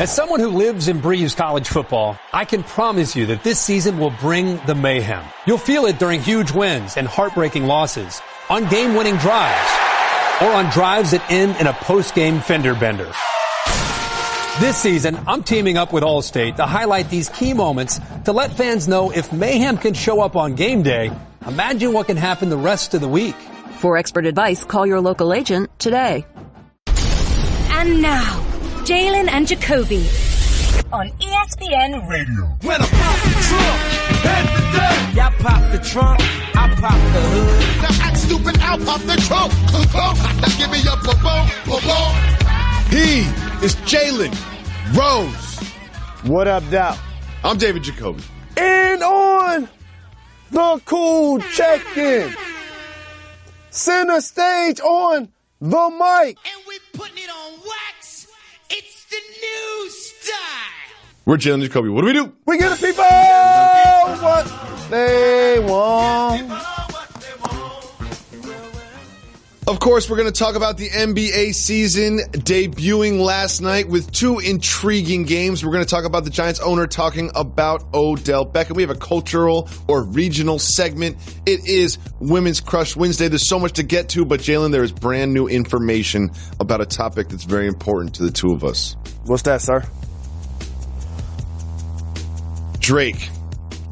As someone who lives and breathes college football, I can promise you that this season will bring the mayhem. You'll feel it during huge wins and heartbreaking losses, on game-winning drives, or on drives that end in a post-game fender bender. This season, I'm teaming up with Allstate to highlight these key moments to let fans know if mayhem can show up on game day, imagine what can happen the rest of the week. For expert advice, call your local agent today. And now, Jalen and Jacoby on ESPN Radio. When I pop the trunk, head the dirt. Y'all pop the trunk, I pop the hood. Now act stupid, I'll pop the trunk. Now give me a boom. He is Jalen Rose. What up, Doc? I'm David Jacoby. And on the cool check-in, center stage on the mic. And we putting it on wax. It's the new style. We're Jalen and Jacoby. What do? We give the people what they want. Of course, we're going to talk about the NBA season debuting last night with two intriguing games. We're going to talk about the Giants owner talking about Odell Beckham. We have a cultural or regional segment. It is Women's Crush Wednesday. There's so much to get to, but Jalen, there is brand new information about a topic that's very important to the two of us. What's that, sir? Drake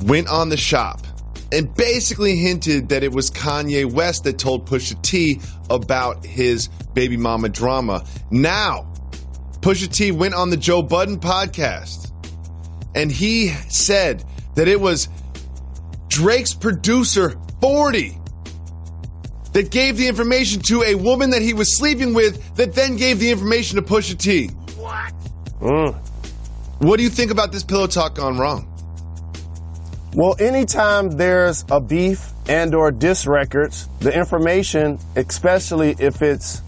went on The Shop and basically hinted that it was Kanye West that told Pusha T about his baby mama drama. Now, Pusha T went on the Joe Budden podcast, and he said that it was Drake's producer, 40, that gave the information to a woman that he was sleeping with that then gave the information to Pusha T. What? What do you think about this pillow talk gone wrong? Well, anytime there's a beef and or diss records, the information, especially if it's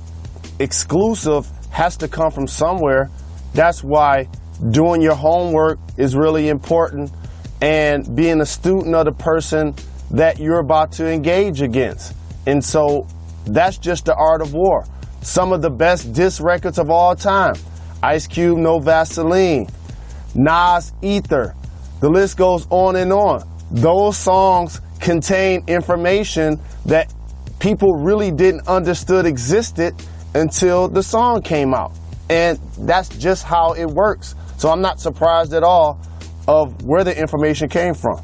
exclusive, has to come from somewhere. That's why doing your homework is really important and being a student of the person that you're about to engage against. And so that's just the art of war. Some of the best diss records of all time. Ice Cube, No Vaseline. Nas, Ether. The list goes on and on. Those songs contain information that people really didn't understood existed until the song came out. And that's just how it works. So I'm not surprised at all of where the information came from.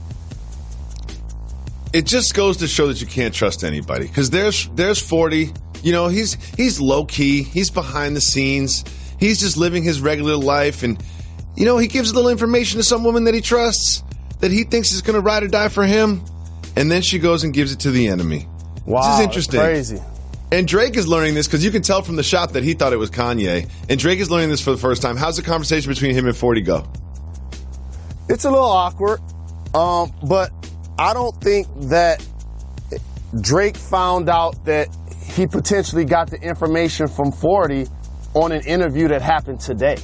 It just goes to show that you can't trust anybody. Because there's 40, you know, he's low key, he's behind the scenes, he's just living his regular life, and you know, he gives a little information to some woman that he trusts, that he thinks is going to ride or die for him, and then she goes and gives it to the enemy. Wow, this is interesting. That's crazy. And Drake is learning this because you can tell from the shop that he thought it was Kanye. And Drake is learning this for the first time. How's the conversation between him and 40 go? It's a little awkward, but I don't think that Drake found out that he potentially got the information from 40 on an interview that happened today.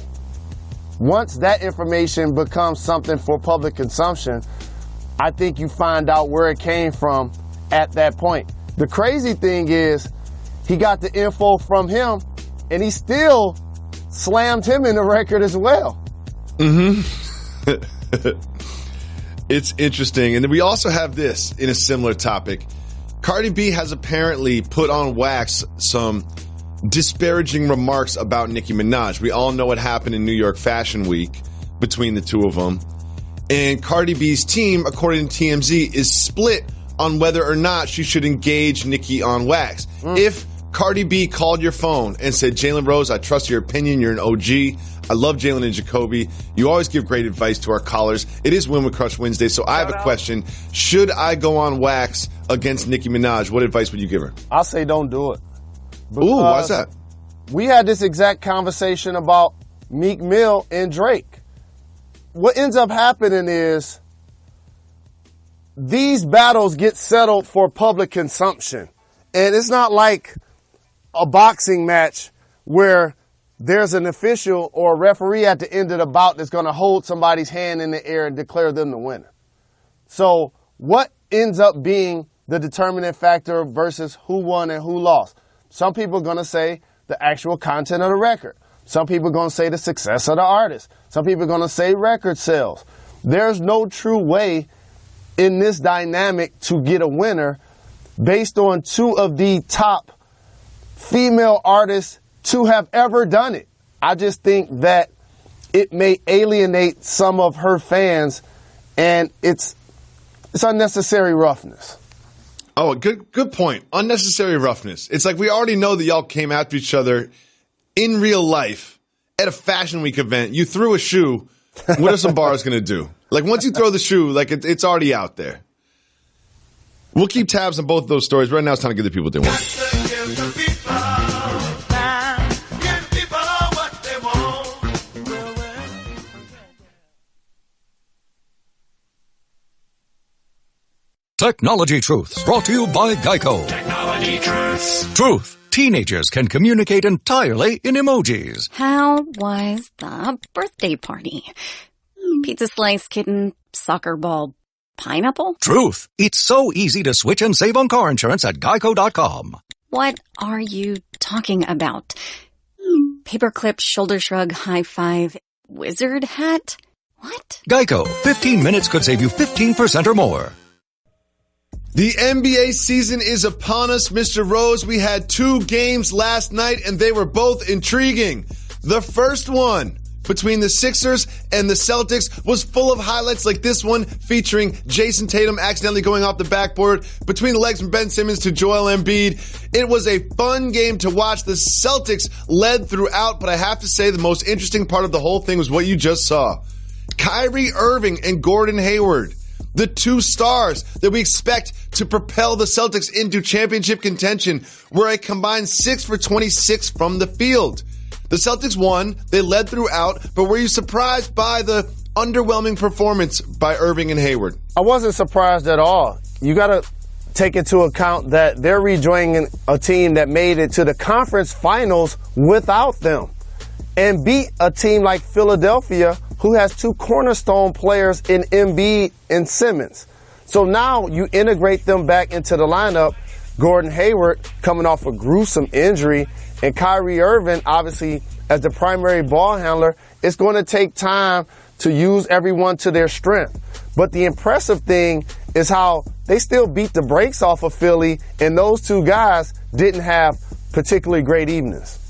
Once that information becomes something for public consumption, I think you find out where it came from at that point. The crazy thing is he got the info from him and he still slammed him in the record as well. Mm-hmm. It's interesting. And then we also have this in a similar topic. Cardi B has apparently put on wax some disparaging remarks about Nicki Minaj. We all know what happened in New York Fashion Week between the two of them. And Cardi B's team, according to TMZ, is split on whether or not she should engage Nicki on wax. If Cardi B called your phone and said, Jalen Rose, I trust your opinion. You're an OG. I love Jalen and Jacoby. You always give great advice to our callers. It is Women Crush Wednesday, so I have a question. Should I go on wax against Nicki Minaj? What advice would you give her? I'll say don't do it. Ooh, why's that? We had this exact conversation about Meek Mill and Drake. What ends up happening is these battles get settled for public consumption. And it's not like a boxing match where there's an official or a referee at the end of the bout that's going to hold somebody's hand in the air and declare them the winner. So what ends up being the determining factor versus who won and who lost? Some people are going to say the actual content of the record. Some people are going to say the success of the artist. Some people are going to say record sales. There's no true way in this dynamic to get a winner based on two of the top female artists to have ever done it. I just think that it may alienate some of her fans, and it's unnecessary roughness. Oh, good point. Unnecessary roughness. It's like we already know that y'all came after each other in real life at a Fashion Week event. You threw a shoe. What are some bars going to do? Like, once you throw the shoe, like, it's already out there. We'll keep tabs on both of those stories. Right now, it's time to give the people what they want. Technology Truths, brought to you by Geico. Technology Truths. Truth. Teenagers can communicate entirely in emojis. How was the birthday party? Pizza slice, kitten, soccer ball, pineapple? Truth. It's so easy to switch and save on car insurance at geico.com. What are you talking about? Paperclip, shoulder shrug, high five, wizard hat? What? Geico. 15 minutes could save you 15% or more. The NBA season is upon us, Mr. Rose. We had 2 games last night, and they were both intriguing. The first one between the Sixers and the Celtics was full of highlights like this one featuring Jason Tatum accidentally going off the backboard between the legs from Ben Simmons to Joel Embiid. It was a fun game to watch. The Celtics led throughout, but I have to say the most interesting part of the whole thing was what you just saw. Kyrie Irving and Gordon Hayward, the 2 stars that we expect to propel the Celtics into championship contention, were a combined 6 for 26 from the field. The Celtics won. They led throughout, but were you surprised by the underwhelming performance by Irving and Hayward? I wasn't surprised at all. You got to take into account that they're rejoining a team that made it to the conference finals without them and beat a team like Philadelphia, who has 2 cornerstone players in Embiid and Simmons. So now you integrate them back into the lineup. Gordon Hayward coming off a gruesome injury, and Kyrie Irving, obviously, as the primary ball handler. It's going to take time to use everyone to their strength. But the impressive thing is how they still beat the brakes off of Philly, and those 2 guys didn't have particularly great evenings.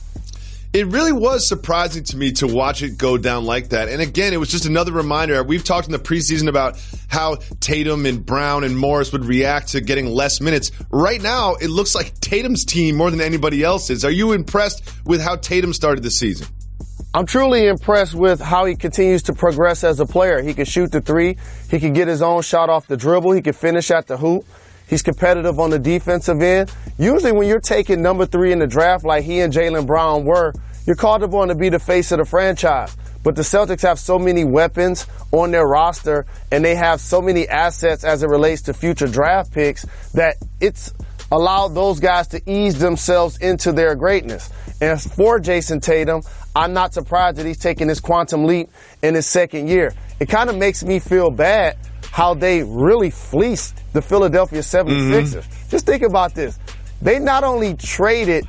It really was surprising to me to watch it go down like that. And again, it was just another reminder. We've talked in the preseason about how Tatum and Brown and Morris would react to getting less minutes. Right now, it looks like Tatum's team more than anybody else's. Are you impressed with how Tatum started the season? I'm truly impressed with how he continues to progress as a player. He can shoot the 3. He can get his own shot off the dribble. He can finish at the hoop. He's competitive on the defensive end. Usually when you're taking number 3 in the draft like he and Jalen Brown were, you're called upon to be the face of the franchise. But the Celtics have so many weapons on their roster, and they have so many assets as it relates to future draft picks, that it's allowed those guys to ease themselves into their greatness. And for Jason Tatum, I'm not surprised that he's taking this quantum leap in his second year. It kind of makes me feel bad how they really fleeced the Philadelphia 76ers. Just think about this. They not only traded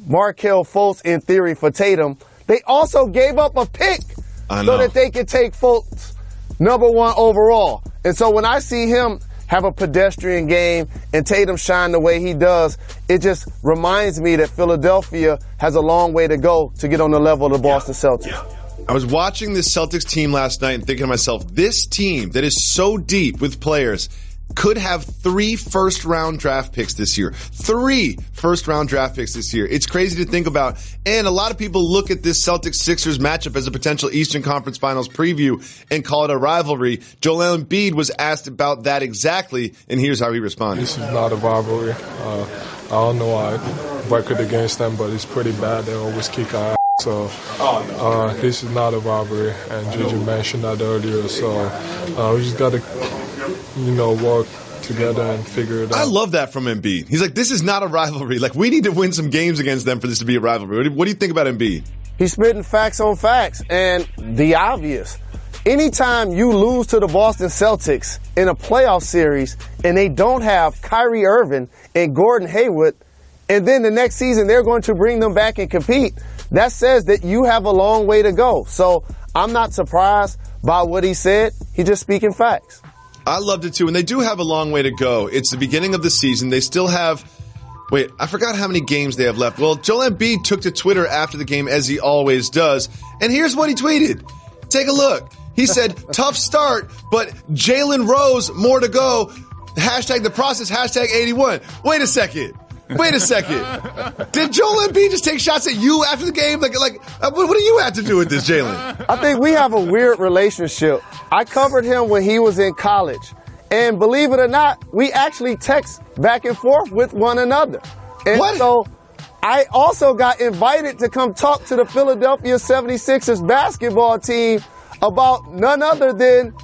Markelle Fultz, in theory, for Tatum, they also gave up a pick so that they could take Fultz number 1 overall. And so when I see him have a pedestrian game and Tatum shine the way he does, it just reminds me that Philadelphia has a long way to go to get on the level of the Boston Celtics. I was watching this Celtics team last night and thinking to myself, this team that is so deep with players could have 3 first-round draft picks this year. 3 first-round draft picks this year. It's crazy to think about. And a lot of people look at this Celtics-Sixers matchup as a potential Eastern Conference Finals preview and call it a rivalry. Joel Embiid was asked about that exactly, and here's how he responded. This is not a rivalry. I don't know our record against them, but it's pretty bad. They always kick our ass. So this is not a rivalry, and Gigi mentioned that earlier. So we just got to work together and figure it out. I love that from Embiid. He's like, this is not a rivalry. Like, we need to win some games against them for this to be a rivalry. What do you think about Embiid? He's spitting facts on facts, and the obvious. Anytime you lose to the Boston Celtics in a playoff series and they don't have Kyrie Irving and Gordon Hayward, and then the next season they're going to bring them back and compete, that says that you have a long way to go. So I'm not surprised by what he said. He's just speaking facts. I loved it too. And they do have a long way to go. It's the beginning of the season. They still have, I forgot how many games they have left. Well, Joel Embiid took to Twitter after the game, as he always does. And here's what he tweeted. Take a look. He said, tough start, but Jalen Rose, more to go. Hashtag the process, hashtag 81. Wait a second. Did Joel Embiid just take shots at you after the game? What do you have to do with this, Jalen? I think we have a weird relationship. I covered him when he was in college. And believe it or not, we actually text back and forth with one another. And so I also got invited to come talk to the Philadelphia 76ers basketball team about none other than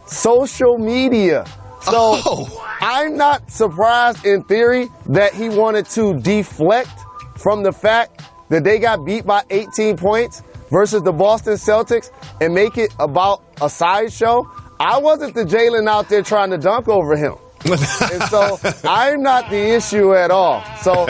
social media. So I'm not surprised in theory that he wanted to deflect from the fact that they got beat by 18 points versus the Boston Celtics and make it about a sideshow. I wasn't the Jalen out there trying to dunk over him. And so I'm not the issue at all. So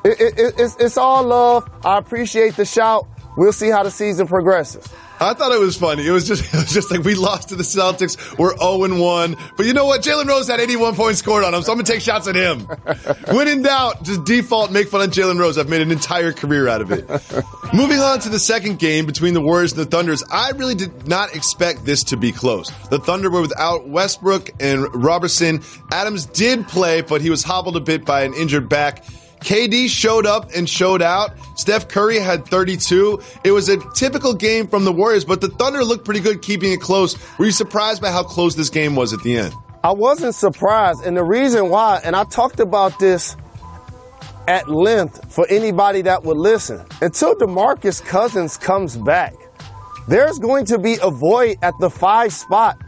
it's all love. I appreciate the shout. We'll see how the season progresses. I thought it was funny. It was just like we lost to the Celtics. We're 0-1. But you know what? Jalen Rose had 81 points scored on him, so I'm going to take shots at him. When in doubt, just default, make fun of Jalen Rose. I've made an entire career out of it. Moving on to the second game between the Warriors and the Thunders, I really did not expect this to be close. The Thunder were without Westbrook and Robertson. Adams did play, but he was hobbled a bit by an injured back. KD showed up and showed out. Steph Curry had 32. It was a typical game from the Warriors, but the Thunder looked pretty good keeping it close. Were you surprised by how close this game was at the end? I wasn't surprised, and the reason why, and I talked about this at length for anybody that would listen, until DeMarcus Cousins comes back, there's going to be a void at the 5 spot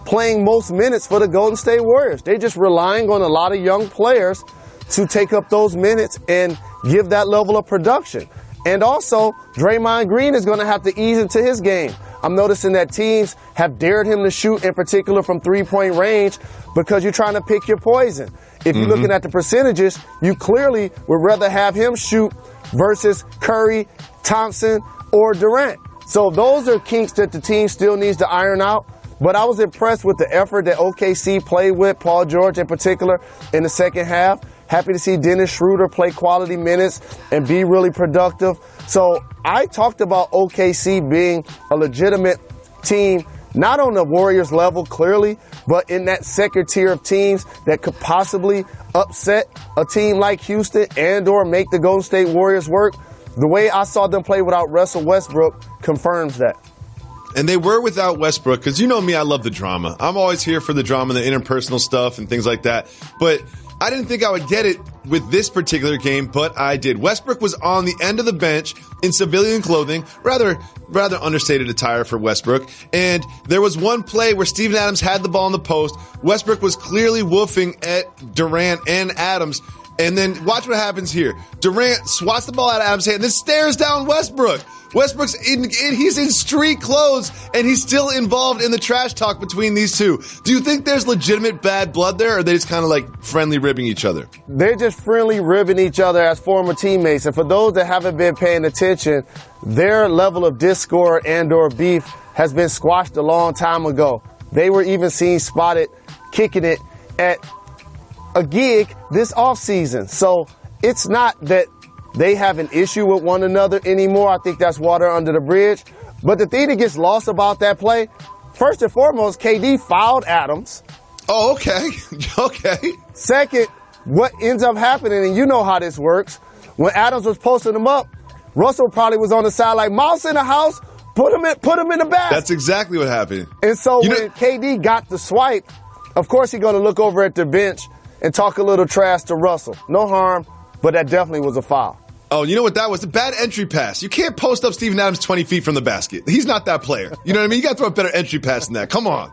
playing most minutes for the Golden State Warriors. They're just relying on a lot of young players to take up those minutes and give that level of production. And also, Draymond Green is going to have to ease into his game. I'm noticing that teams have dared him to shoot, in particular from three-point range, because you're trying to pick your poison. If you're looking at the percentages, you clearly would rather have him shoot versus Curry, Thompson, or Durant. So those are kinks that the team still needs to iron out. But I was impressed with the effort that OKC played with, Paul George in particular, in the second half. Happy to see Dennis Schroeder play quality minutes and be really productive. So I talked about OKC being a legitimate team, not on the Warriors level, clearly, but in that second tier of teams that could possibly upset a team like Houston and or make the Golden State Warriors work. The way I saw them play without Russell Westbrook confirms that. And they were without Westbrook, because you know me, I love the drama. I'm always here for the drama, the interpersonal stuff and things like that. But I didn't think I would get it with this particular game, but I did. Westbrook was on the end of the bench in civilian clothing, rather understated attire for Westbrook. And there was one play where Steven Adams had the ball in the post. Westbrook was clearly woofing at Durant and Adams. And then watch what happens here. Durant swats the ball out of Adams' hand and then stares down Westbrook. Westbrook's he's in street clothes, and he's still involved in the trash talk between these two. Do you think there's legitimate bad blood there, or are they just kind of like friendly ribbing each other? They're just friendly ribbing each other as former teammates. And for those that haven't been paying attention, their level of discord and or beef has been squashed a long time ago. They were even seen spotted kicking it at a gig this offseason. So it's not that they have an issue with one another anymore. I think that's water under the bridge. But the thing that gets lost about that play, first and foremost, KD fouled Adams. Oh, okay. Okay. Second, what ends up happening, and you know how this works, when Adams was posting him up, Russell probably was on the side like, mouse in the house, put him in the basket. That's exactly what happened. And so when KD got the swipe, of course he's going to look over at the bench and talk a little trash to Russell. No harm, but that definitely was a foul. Oh, you know what that was? A bad entry pass. You can't post up Steven Adams 20 feet from the basket. He's not that player. You know what I mean? You got to throw a better entry pass than that. Come on.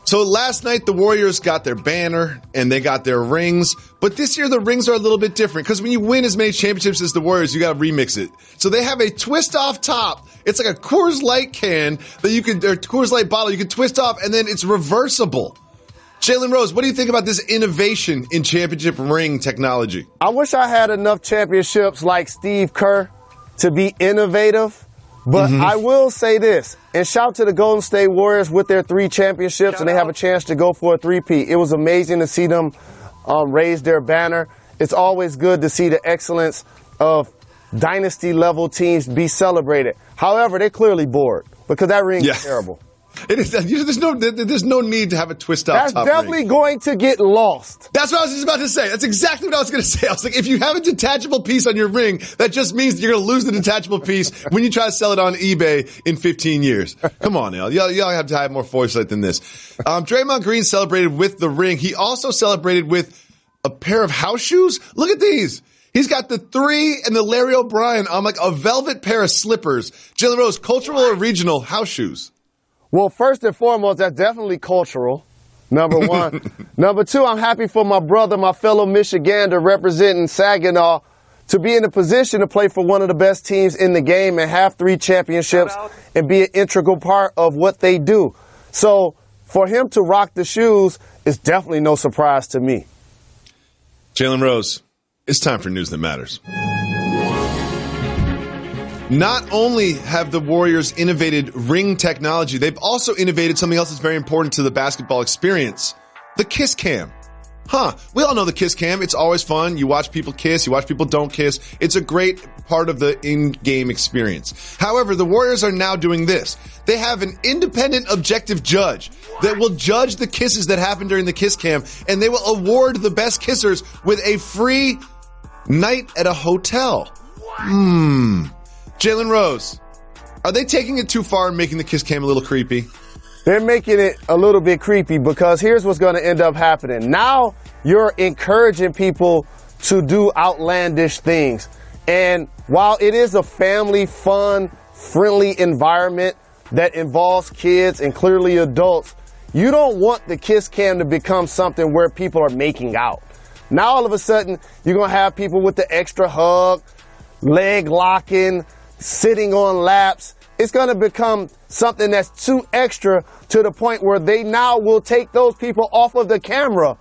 So last night, the Warriors got their banner and they got their rings. But this year, the rings are a little bit different because when you win as many championships as the Warriors, you got to remix it. So they have a twist off top. It's like a Coors Light can that you could, or Coors Light bottle you can twist off, and then it's reversible. Jalen Rose, what do you think about this innovation in championship ring technology? I wish I had enough championships like Steve Kerr to be innovative, but I will say this, and shout to the Golden State Warriors with their 3 championships, and they have a chance to go for a 3-peat. It was amazing to see them raise their banner. It's always good to see the excellence of dynasty-level teams be celebrated. However, they're clearly bored because that ring is terrible. It is. There's no need to have a twist out. That's definitely going to get lost. That's what I was just about to say. That's exactly what I was going to say. I was like, if you have a detachable piece on your ring, that just means you're going to lose the detachable piece when you try to sell it on eBay in 15 years. Come on, y'all. Y'all have to have more foresight than this. Draymond Green celebrated with the ring. He also celebrated with a pair of house shoes. Look at these. He's got the 3 and the Larry O'Brien on like a velvet pair of slippers. Jalen Rose, cultural or regional house shoes? Well, first and foremost, that's definitely cultural, number one. Number 2, I'm happy for my brother, my fellow Michigander representing Saginaw, to be in a position to play for one of the best teams in the game and have 3 championships and be an integral part of what they do. So for him to rock the shoes is definitely no surprise to me. Jalen Rose, it's time for News That Matters. Not only have the Warriors innovated ring technology, they've also innovated something else that's very important to the basketball experience, the kiss cam. We all know the kiss cam. It's always fun. You watch people kiss. You watch people don't kiss. It's a great part of the in-game experience. However, the Warriors are now doing this. They have an independent, objective judge that will judge the kisses that happen during the kiss cam, and they will award the best kissers with a free night at a hotel. Jalen Rose, are they taking it too far and making the kiss cam a little creepy? They're making it a little bit creepy because here's what's going to end up happening. Now you're encouraging people to do outlandish things. And while it is a family, fun, friendly environment that involves kids and clearly adults, you don't want the kiss cam to become something where people are making out. Now all of a sudden, you're going to have people with the extra hug, leg locking, sitting on laps. It's going to become something that's too extra to the point where they now will take those people off of the camera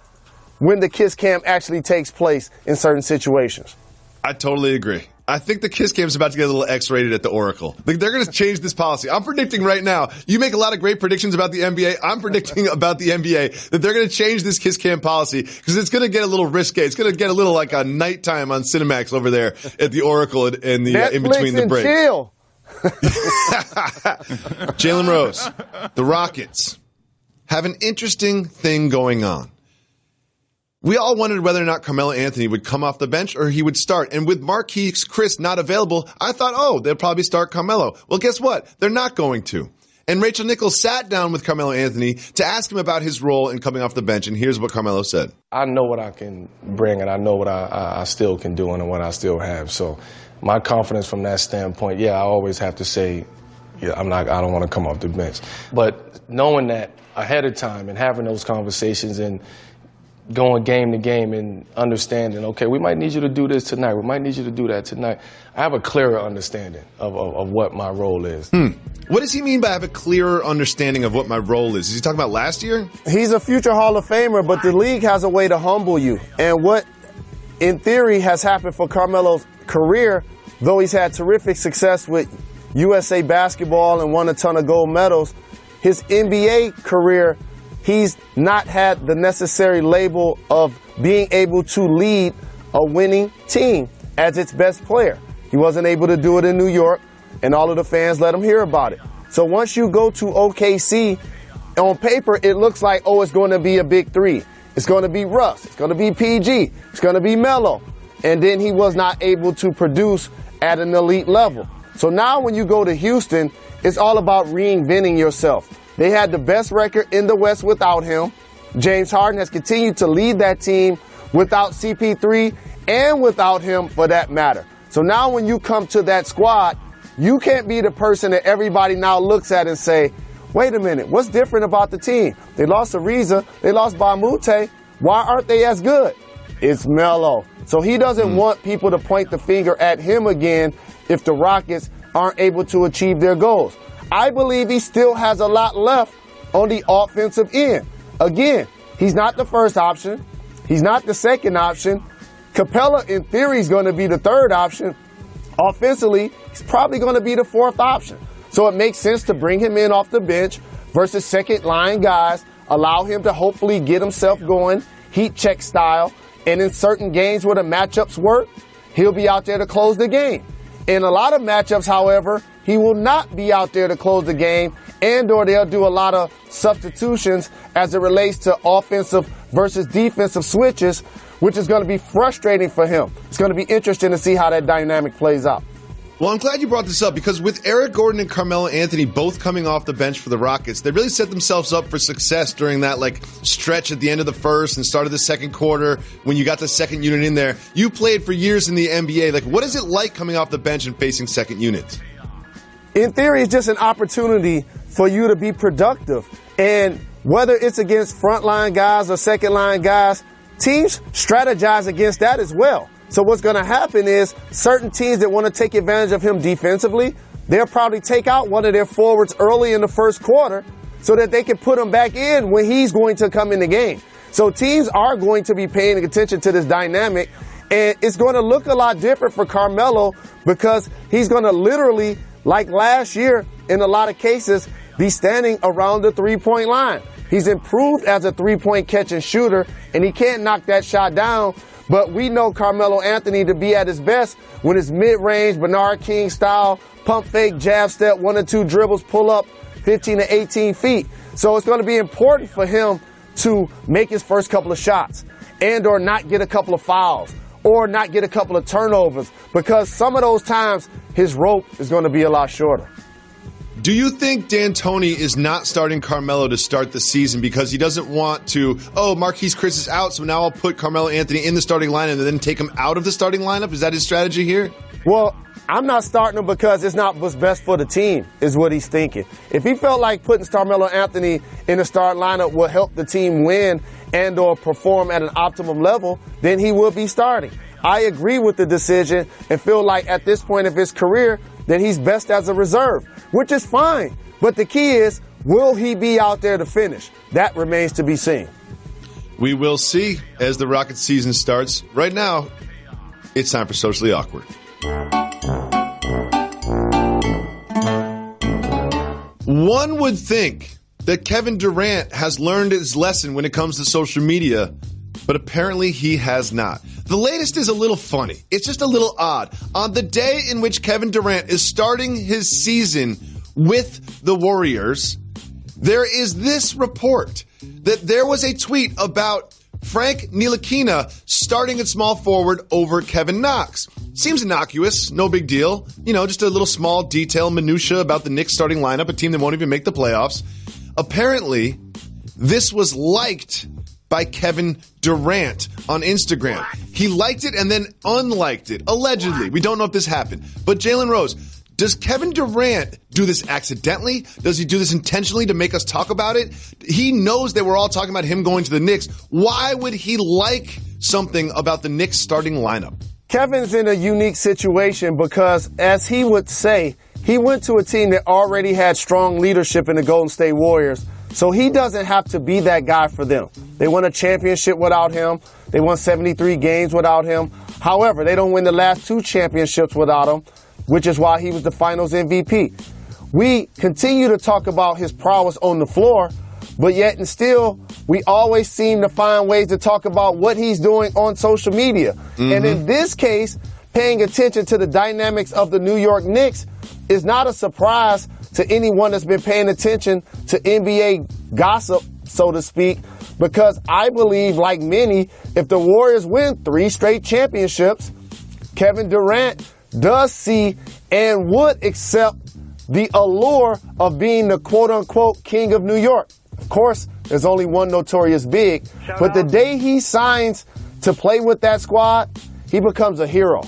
when the kiss cam actually takes place in certain situations. I totally agree. I think the kiss cam is about to get a little X-rated at the Oracle. They're going to change this policy. I'm predicting right now. You make a lot of great predictions about the NBA. I'm predicting about the NBA that they're going to change this kiss cam policy because it's going to get a little risque. It's going to get a little like a nighttime on Cinemax over there at the Oracle and the in between the break. Chill. Jalen Rose, the Rockets have an interesting thing going on. We all wondered whether or not Carmelo Anthony would come off the bench or he would start. And with Marquise Chris not available, I thought, they'll probably start Carmelo. Well, guess what? They're not going to. And Rachel Nichols sat down with Carmelo Anthony to ask him about his role in coming off the bench. And here's what Carmelo said. I know what I can bring, and I know what I still can do and what I still have. So my confidence from that standpoint, I always have to say, I don't want to come off the bench. But knowing that ahead of time and having those conversations and going game to game and understanding, okay, we might need you to do this tonight. We might need you to do that tonight. I have a clearer understanding of what my role is. What does he mean by have a clearer understanding of what my role is? Is he talking about last year? He's a future Hall of Famer, but the league has a way to humble you. And what, in theory, has happened for Carmelo's career, though he's had terrific success with USA basketball and won a ton of gold medals, his NBA career, he's not had the necessary label of being able to lead a winning team as its best player. He wasn't able to do it in New York, and all of the fans let him hear about it. So once you go to OKC, on paper, it looks like, it's going to be a big three. It's going to be Russ. It's going to be PG. It's going to be Melo. And then he was not able to produce at an elite level. So now when you go to Houston, it's all about reinventing yourself. They had the best record in the West without him. James Harden has continued to lead that team without CP3 and without him for that matter. So now when you come to that squad, you can't be the person that everybody now looks at and say, wait a minute, what's different about the team? They lost Ariza, they lost Bamute. Why aren't they as good? It's Melo. So he doesn't want people to point the finger at him again if the Rockets aren't able to achieve their goals. I believe he still has a lot left on the offensive end. Again, He's not the first option. He's not the second option. Capella, in theory, is going to be the third option. Offensively, he's probably going to be the fourth option. So it makes sense to bring him in off the bench versus second line guys, allow him to hopefully get himself going, heat check style, and in certain games where the matchups work, he'll be out there to close the game. In a lot of matchups, however, he will not be out there to close the game, and or they'll do a lot of substitutions as it relates to offensive versus defensive switches, which is going to be frustrating for him. It's going to be interesting to see how that dynamic plays out. Well, I'm glad you brought this up because with Eric Gordon and Carmelo Anthony both coming off the bench for the Rockets, they really set themselves up for success during that stretch at the end of the first and start of the second quarter when you got the second unit in there. You played for years in the NBA. What is it like coming off the bench and facing second units? In theory, it's just an opportunity for you to be productive. And whether it's against frontline guys or second line guys, teams strategize against that as well. So what's going to happen is certain teams that want to take advantage of him defensively, they'll probably take out one of their forwards early in the first quarter so that they can put him back in when he's going to come in the game. So teams are going to be paying attention to this dynamic, and it's going to look a lot different for Carmelo because he's going to literally, like last year in a lot of cases, be standing around the three-point line. He's improved as a three-point catch and shooter, and he can't knock that shot down. But we know Carmelo Anthony to be at his best when it's mid-range, Bernard King style, pump fake, jab step, 1 or 2 dribbles, pull up 15 to 18 feet. So it's going to be important for him to make his first couple of shots and or not get a couple of fouls or not get a couple of turnovers because some of those times his rope is going to be a lot shorter. Do you think D'Antoni is not starting Carmelo to start the season because he doesn't want to, Marquise Chris is out, so now I'll put Carmelo Anthony in the starting lineup and then take him out of the starting lineup? Is that his strategy here? Well, I'm not starting him because it's not what's best for the team, is what he's thinking. If he felt like putting Carmelo Anthony in the starting lineup will help the team win and or perform at an optimum level, then he will be starting. I agree with the decision and feel like at this point of his career that he's best as a reserve, which is fine. But the key is, will he be out there to finish? That remains to be seen. We will see as the Rockets season starts. Right now, it's time for Socially Awkward. One would think that Kevin Durant has learned his lesson when it comes to social media, but apparently he has not. The latest is a little funny. It's just a little odd. On the day in which Kevin Durant is starting his season with the Warriors, there is this report that there was a tweet about Frank Ntilikina starting at small forward over Kevin Knox. Seems innocuous, no big deal. Just a little small detail, minutia about the Knicks starting lineup, a team that won't even make the playoffs. Apparently, this was liked by Kevin Durant on Instagram. He liked it and then unliked it, allegedly. We don't know if this happened. But Jalen Rose, does Kevin Durant do this accidentally? Does he do this intentionally to make us talk about it? He knows that we're all talking about him going to the Knicks. Why would he like something about the Knicks starting lineup? Kevin's in a unique situation because, as he would say, he went to a team that already had strong leadership in the Golden State Warriors. So he doesn't have to be that guy for them. They won a championship without him. They won 73 games without him. However, they don't win the last 2 championships without him, which is why he was the finals MVP. We continue to talk about his prowess on the floor, but yet and still, we always seem to find ways to talk about what he's doing on social media. Mm-hmm. And in this case, paying attention to the dynamics of the New York Knicks is not a surprise to anyone that's been paying attention to NBA gossip, so to speak, because I believe, like many, if the Warriors win 3 straight championships, Kevin Durant does see and would accept the allure of being the quote-unquote king of New York. Of course, there's only one notorious big, but the day he signs to play with that squad, he becomes a hero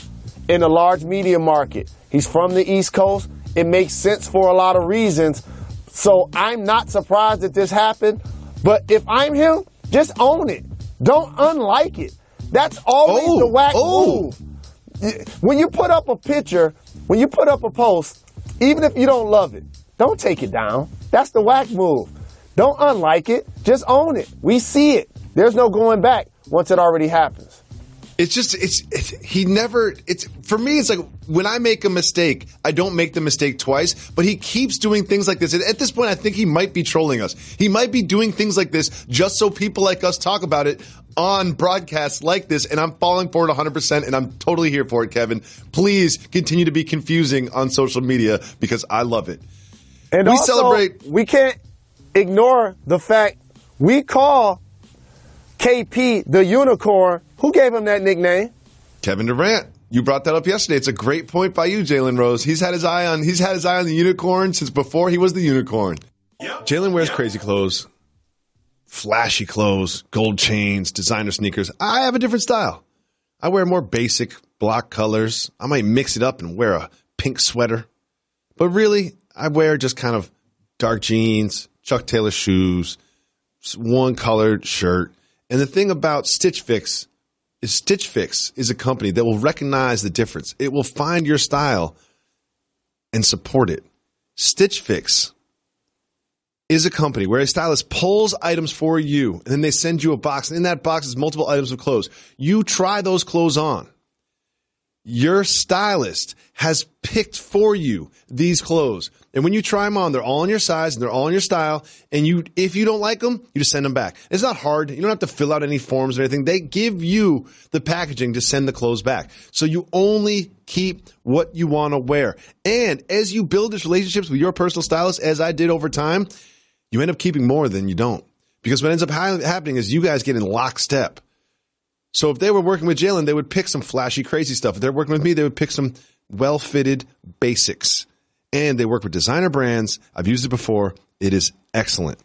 in a large media market. He's from the East Coast. It makes sense for a lot of reasons. So I'm not surprised that this happened. But if I'm him, just own it. Don't unlike it. That's always the whack move. When you put up a picture, when you put up a post, even if you don't love it, don't take it down. That's the whack move. Don't unlike it. Just own it. We see it. There's no going back once it already happens. It's just, for me, it's like when I make a mistake, I don't make the mistake twice, but he keeps doing things like this. And at this point, I think he might be trolling us. He might be doing things like this just so people like us talk about it on broadcasts like this. And I'm falling for it 100%, and I'm totally here for it, Kevin. Please continue to be confusing on social media because I love it. And we can't ignore the fact we call KP the unicorn. Who gave him that nickname? Kevin Durant. You brought that up yesterday. It's a great point by you, Jalen Rose. He's had his eye on the unicorn since before he was the unicorn. Yep. Jalen wears crazy clothes, flashy clothes, gold chains, designer sneakers. I have a different style. I wear more basic block colors. I might mix it up and wear a pink sweater. But really, I wear just kind of dark jeans, Chuck Taylor shoes, one colored shirt. And the thing about Stitch Fix is a company that will recognize the difference. It will find your style and support it. Stitch Fix is a company where a stylist pulls items for you, and then they send you a box. And in that box is multiple items of clothes. You try those clothes on. Your stylist has picked for you these clothes. And when you try them on, they're all in your size and they're all in your style. And if you don't like them, you just send them back. It's not hard. You don't have to fill out any forms or anything. They give you the packaging to send the clothes back. So you only keep what you want to wear. And as you build these relationships with your personal stylist, as I did over time, you end up keeping more than you don't. Because what ends up happening is you guys get in lockstep. So if they were working with Jalen, they would pick some flashy, crazy stuff. If they're working with me, they would pick some well-fitted basics. And they work with designer brands. I've used it before. It is excellent.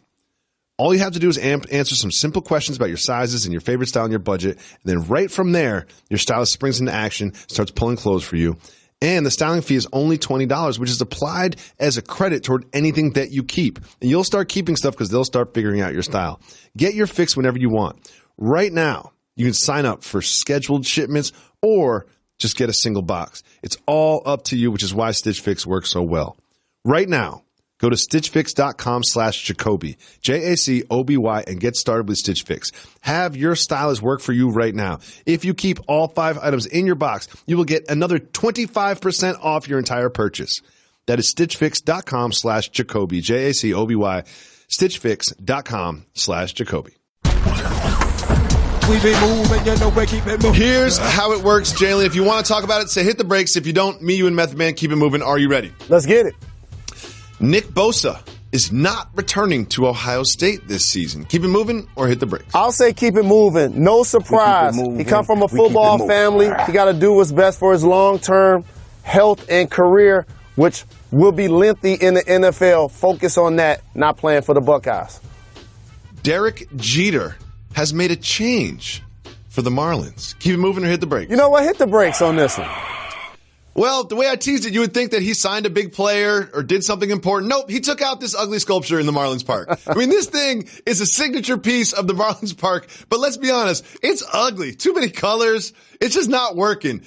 All you have to do is answer some simple questions about your sizes and your favorite style and your budget. And then right from there, your stylist springs into action, starts pulling clothes for you. And the styling fee is only $20, which is applied as a credit toward anything that you keep. And you'll start keeping stuff because they'll start figuring out your style. Get your fix whenever you want. Right now, you can sign up for scheduled shipments or just get a single box. It's all up to you, which is why Stitch Fix works so well. Right now, go to stitchfix.com/Jacoby, Jacoby, and get started with Stitch Fix. Have your stylist work for you right now. If you keep all 5 items in your box, you will get another 25% off your entire purchase. That is stitchfix.com/Jacoby, Jacoby, stitchfix.com/Jacoby. We been moving, you know we keep it moving. Here's how it works, Jalen. If you want to talk about it, say hit the brakes. If you don't, me, you, and Method Man, keep it moving. Are you ready? Let's get it. Nick Bosa is not returning to Ohio State this season. Keep it moving or hit the brakes? I'll say keep it moving. No surprise. He come from a football family. He got to do what's best for his long-term health and career, which will be lengthy in the NFL. Focus on that, not playing for the Buckeyes. Derek Jeter has made a change for the Marlins. Keep it moving or hit the brakes? You know what? Hit the brakes on this one. Well, the way I teased it, you would think that he signed a big player or did something important. Nope, he took out this ugly sculpture in the Marlins Park. I mean, this thing is a signature piece of the Marlins Park, but let's be honest, it's ugly. Too many colors. It's just not working.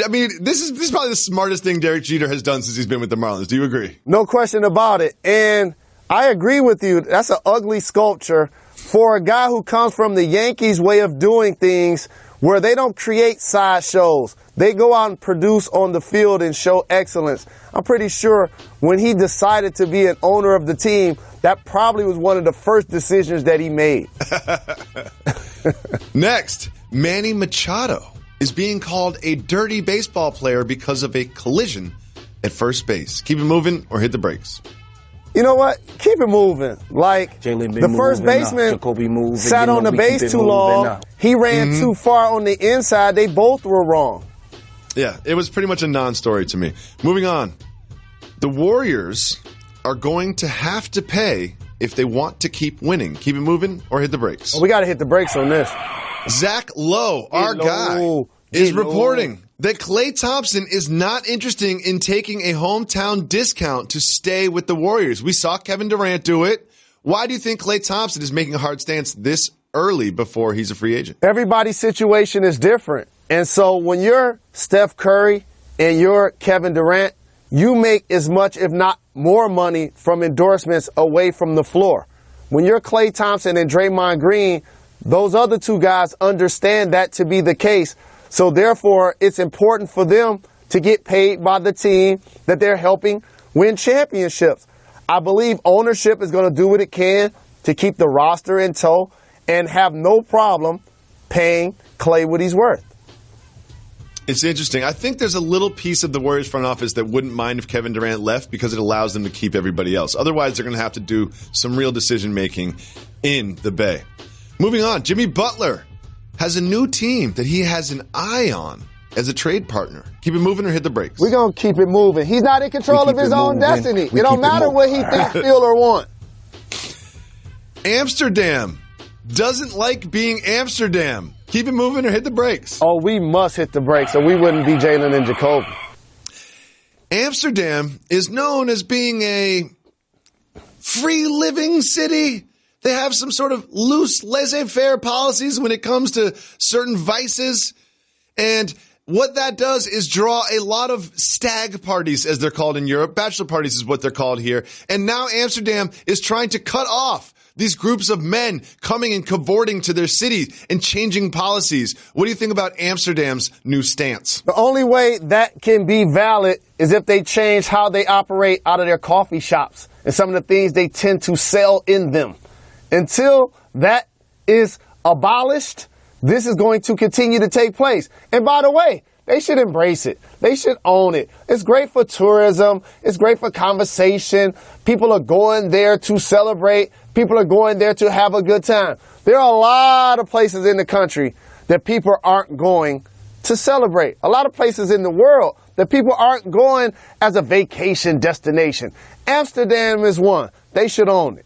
I mean, this is probably the smartest thing Derek Jeter has done since he's been with the Marlins. Do you agree? No question about it. And I agree with you. That's an ugly sculpture for a guy who comes from the Yankees way of doing things, where they don't create sideshows. They go out and produce on the field and show excellence. I'm pretty sure when he decided to be an owner of the team, that probably was one of the first decisions that he made. Next, Manny Machado is being called a dirty baseball player because of a collision at first base. Keep it moving or hit the brakes? You know what? Keep it moving. Like, the first baseman sat on the base too long. He ran too far on the inside. They both were wrong. Yeah, it was pretty much a non-story to me. Moving on. The Warriors are going to have to pay if they want to keep winning. Keep it moving or hit the brakes? Oh, we got to hit the brakes on this. Zach Lowe, our guy, is reporting that Klay Thompson is not interested in taking a hometown discount to stay with the Warriors. We saw Kevin Durant do it. Why do you think Klay Thompson is making a hard stance this early before he's a free agent? Everybody's situation is different. And so when you're Steph Curry and you're Kevin Durant, you make as much, if not more money from endorsements away from the floor. When you're Klay Thompson and Draymond Green, those other two guys understand that to be the case. So therefore, it's important for them to get paid by the team that they're helping win championships. I believe ownership is going to do what it can to keep the roster in tow and have no problem paying Klay what he's worth. It's interesting. I think there's a little piece of the Warriors front office that wouldn't mind if Kevin Durant left because it allows them to keep everybody else. Otherwise, they're going to have to do some real decision-making in the Bay. Moving on, Jimmy Butler has a new team that he has an eye on as a trade partner. Keep it moving or hit the brakes? We're going to keep it moving. He's not in control of his own destiny. It don't matter what he thinks, feel, or want. Amsterdam doesn't like being Amsterdam. Keep it moving or hit the brakes? Oh, we must hit the brakes or we wouldn't be Jalen and Jacoby. Amsterdam is known as being a free living city. They have some sort of loose laissez-faire policies when it comes to certain vices. And what that does is draw a lot of stag parties, as they're called in Europe. Bachelor parties is what they're called here. And now Amsterdam is trying to cut off these groups of men coming and cavorting to their city and changing policies. What do you think about Amsterdam's new stance? The only way that can be valid is if they change how they operate out of their coffee shops and some of the things they tend to sell in them. Until that is abolished, this is going to continue to take place. And by the way, they should embrace it. They should own it. It's great for tourism. It's great for conversation. People are going there to celebrate. People are going there to have a good time. There are a lot of places in the country that people aren't going to celebrate. A lot of places in the world that people aren't going as a vacation destination. Amsterdam is one. They should own it.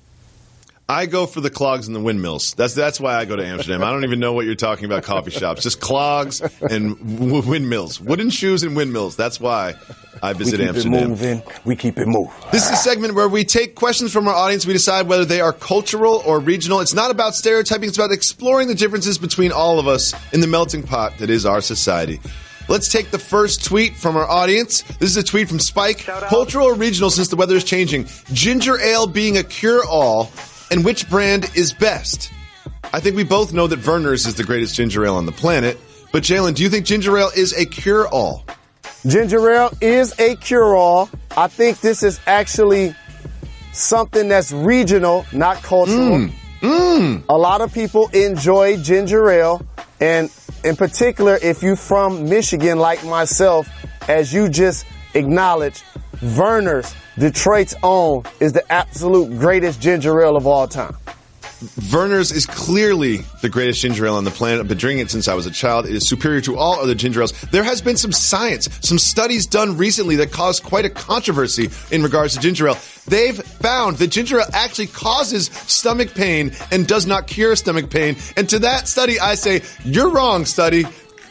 I go for the clogs and the windmills. That's why I go to Amsterdam. I don't even know what you're talking about, coffee shops. Just clogs and windmills. Wooden shoes and windmills. That's why I visit Amsterdam. We keep it moving. This is a segment where we take questions from our audience. We decide whether they are cultural or regional. It's not about stereotyping. It's about exploring the differences between all of us in the melting pot that is our society. Let's take the first tweet from our audience. This is a tweet from Spike. Cultural or regional since the weather is changing. Ginger ale being a cure-all. And which brand is best? I think we both know that Verner's is the greatest ginger ale on the planet. But Jalen, do you think ginger ale is a cure-all? Ginger ale is a cure-all. I think this is actually something that's regional, not cultural. A lot of people enjoy ginger ale. And in particular, if you're from Michigan like myself, as you just acknowledged, Verner's, Detroit's own, is the absolute greatest ginger ale of all time. Verner's is clearly the greatest ginger ale on the planet. I've been drinking it since I was a child. It is superior to all other ginger ales. There has been some science, some studies done recently that caused quite a controversy in regards to ginger ale. They've found that ginger ale actually causes stomach pain and does not cure stomach pain. And to that study, I say, you're wrong, study.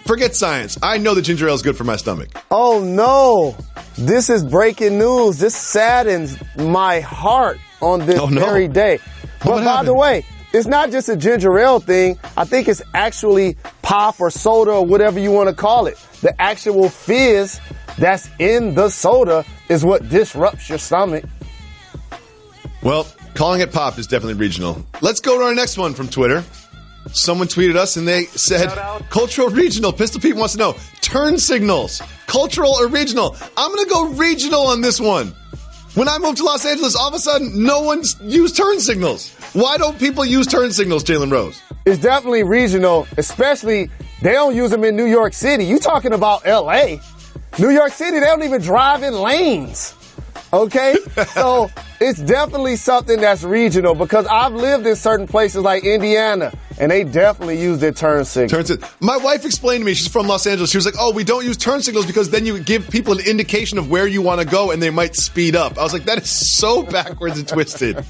Forget science. I know that ginger ale is good for my stomach. Oh, no. This is breaking news. This saddens my heart on this very day. But by the way, it's not just a ginger ale thing. I think it's actually pop or soda or whatever you want to call it. The actual fizz that's in the soda is what disrupts your stomach. Well, calling it pop is definitely regional. Let's go to our next one from Twitter. Someone tweeted us and they said, cultural regional. Pistol Pete wants to know, turn signals, cultural or regional? I'm going to go regional on this one. When I moved to Los Angeles, all of a sudden, no one's used turn signals. Why don't people use turn signals, Jalen Rose? It's definitely regional, especially they don't use them in New York City. You talking about L.A. New York City, they don't even drive in lanes. Okay? So it's definitely something that's regional because I've lived in certain places like Indiana and they definitely use their turn signals. My wife explained to me, she's from Los Angeles, she was like, oh, we don't use turn signals because then you give people an indication of where you want to go and they might speed up. I was like, that is so backwards and twisted.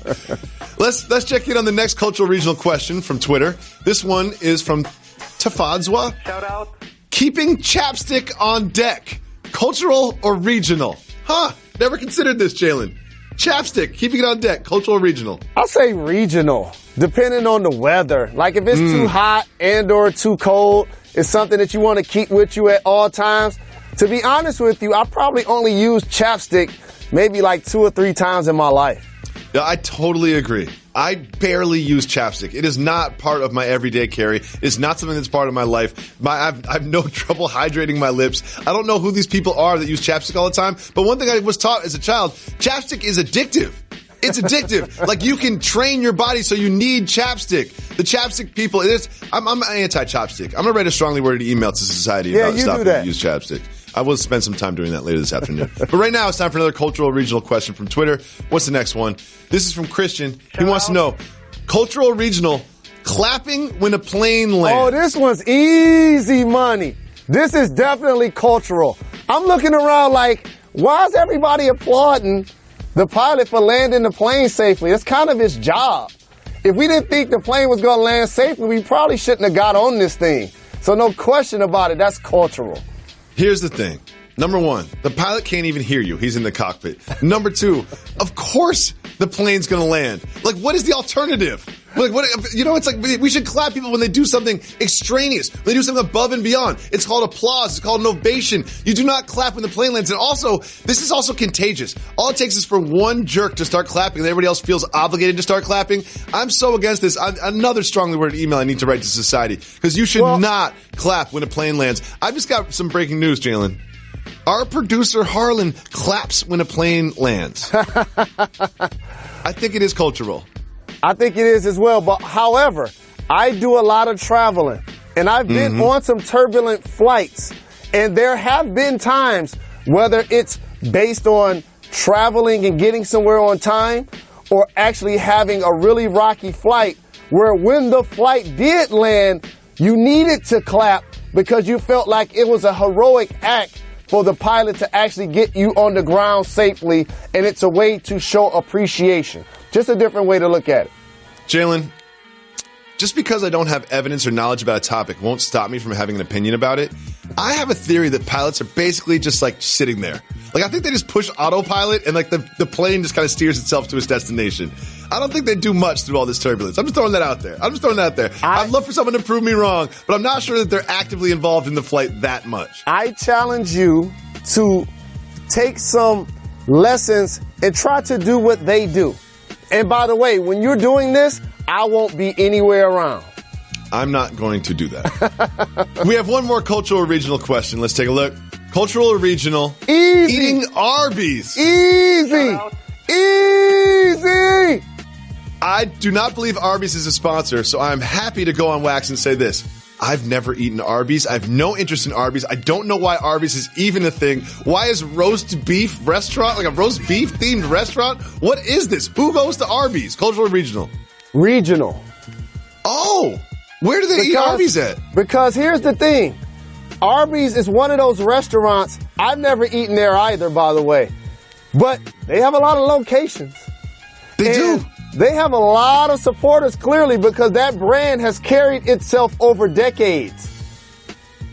Let's check in on the next cultural regional question from Twitter. This one is from Tafadzwa. Shout out. Keeping chapstick on deck, cultural or regional? Huh, never considered this, Jalen. Chapstick, keeping it on deck, cultural or regional? I'll say regional, depending on the weather. Like if it's too hot and or too cold, it's something that you want to keep with you at all times. To be honest with you, I probably only used chapstick maybe like 2 or 3 times in my life. Yeah, I totally agree. I barely use chapstick. It is not part of my everyday carry. It's not something that's part of my life. I've no trouble hydrating my lips. I don't know who these people are that use chapstick all the time, but one thing I was taught as a child, chapstick is addictive. It's addictive. Like, you can train your body so you need chapstick. The chapstick people, I'm anti-chapstick. I'm going to write a strongly worded email to society about stopping to use chapstick. I will spend some time doing that later this afternoon. But right now, it's time for another cultural regional question from Twitter. What's the next one? This is from Christian. He wants to know, cultural regional, clapping when a plane lands. Oh, this one's easy money. This is definitely cultural. I'm looking around like, why is everybody applauding the pilot for landing the plane safely? It's kind of his job. If we didn't think the plane was going to land safely, we probably shouldn't have got on this thing. So no question about it, that's cultural. Here's the thing. Number one, the pilot can't even hear you. He's in the cockpit. Number two, of course the plane's going to land. Like, what is the alternative? Like, what, it's like we should clap people when they do something extraneous, when they do something above and beyond. It's called applause. It's called an ovation. You do not clap when the plane lands. And also, this is also contagious. All it takes is for one jerk to start clapping and everybody else feels obligated to start clapping. I'm so against this. Another strongly worded email I need to write to society, because you should not clap when a plane lands. I've just got some breaking news, Jalen. Our producer Harlan claps when a plane lands. I think it is cultural. I think it is as well. But however, I do a lot of traveling, and I've been on some turbulent flights, and there have been times, whether it's based on traveling and getting somewhere on time or actually having a really rocky flight, where when the flight did land, you needed to clap because you felt like it was a heroic act for the pilot to actually get you on the ground safely, and it's a way to show appreciation. Just a different way to look at it. Jalen, just because I don't have evidence or knowledge about a topic won't stop me from having an opinion about it. I have a theory that pilots are basically just like sitting there. Like, I think they just push autopilot and like the plane just kind of steers itself to its destination. I don't think they do much through all this turbulence. I'm just throwing that out there. I'd love for someone to prove me wrong, but I'm not sure that they're actively involved in the flight that much. I challenge you to take some lessons and try to do what they do. And by the way, when you're doing this, I won't be anywhere around. I'm not going to do that. We have one more cultural regional question. Let's take a look. Cultural or regional? Easy. Eating Arby's. Easy. Easy. I do not believe Arby's is a sponsor, so I'm happy to go on wax and say this. I've never eaten Arby's. I have no interest in Arby's. I don't know why Arby's is even a thing. Why is roast beef restaurant, like a roast beef themed restaurant? What is this? Who goes to Arby's? Cultural or regional? Regional. Oh, where do they eat Arby's at? Because here's the thing. Arby's is one of those restaurants. I've never eaten there either, by the way. But they have a lot of locations. They do. They have a lot of supporters, clearly, because that brand has carried itself over decades.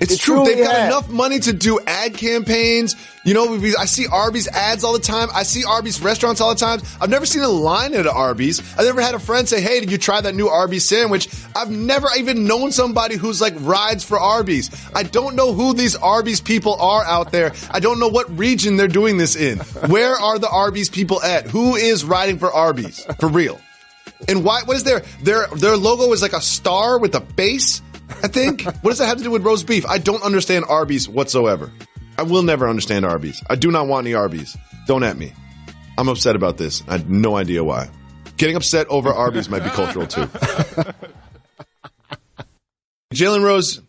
It's true. They've got enough money to do ad campaigns. You know, I see Arby's ads all the time. I see Arby's restaurants all the time. I've never seen a line at Arby's. I've never had a friend say, hey, did you try that new Arby's sandwich? I've never even known somebody who's like rides for Arby's. I don't know who these Arby's people are out there. I don't know what region they're doing this in. Where are the Arby's people at? Who is riding for Arby's? For real. And why? What is their logo is like a star with a base, I think. What does that have to do with roast beef? I don't understand Arby's whatsoever. I will never understand Arby's. I do not want any Arby's. Don't at me. I'm upset about this. I have no idea why. Getting upset over Arby's might be cultural too. Jalen Rose,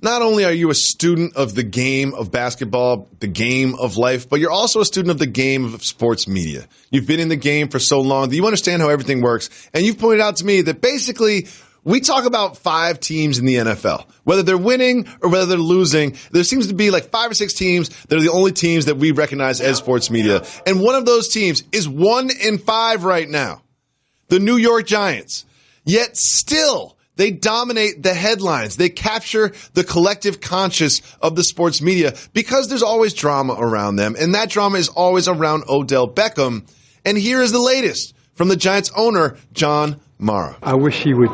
not only are you a student of the game of basketball, the game of life, but you're also a student of the game of sports media. You've been in the game for so long that you understand how everything works. And you've pointed out to me that basically we talk about 5 teams in the NFL. Whether they're winning or whether they're losing, there seems to be like 5 or 6 teams that are the only teams that we recognize as sports media. And one of those teams is 1-5 right now. The New York Giants. Yet still, they dominate the headlines. They capture the collective conscious of the sports media because there's always drama around them. And that drama is always around Odell Beckham. And here is the latest from the Giants owner, John Mara. I wish he would